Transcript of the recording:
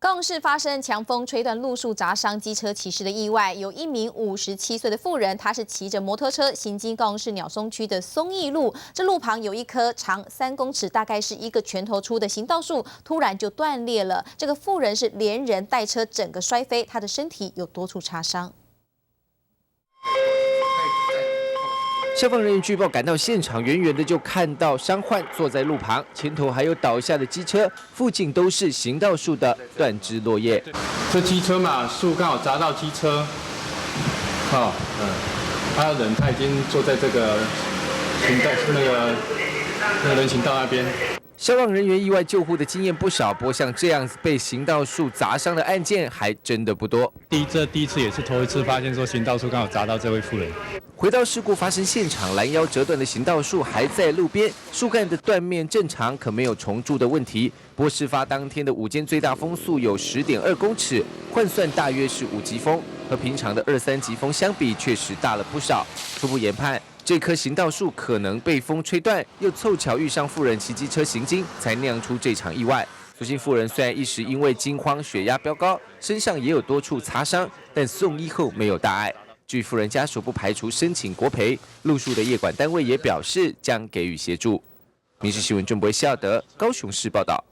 高雄市发生强风吹断路树砸伤机车骑士的意外，有一名57岁的妇人，她是骑着摩托车行经高雄市鸟松区的松义路，这路旁有一棵长3公尺，大概是一个拳头粗的行道树，突然就断裂了。这个妇人是连人带车整个摔飞，她的身体有多处擦伤。 消防人员据报赶到现场，远远的就看到伤患坐在路旁，前头还有倒下的机车，附近都是行道树的断枝落叶。这机车嘛，树刚好砸到机车，还有人他已经坐在这个行道那个人行道那边。 消防人员意外救护的经验不少，不过像这样子被行道树砸伤的案件还真的不多。这第一次也是头一次发现说行道树刚好砸到这位妇人。 回到事故发生现场，拦腰折断的行道树还在路边，树干的断面正常，可没有重蛀的问题。不过事发当天的午间最大风速有10.2公尺，换算大约是5级风，和平常的2、3级风相比，确实大了不少。初步研判，这棵行道树可能被风吹断，又凑巧遇上妇人骑机车行经，才酿出这场意外。所幸妇人虽然一时因为惊慌，血压飙高，身上也有多处擦伤，但送医后没有大碍。 据妇人家属不排除申请国赔，路树的业管单位也表示将给予协助。民事新闻郑博希耀德高雄市报道。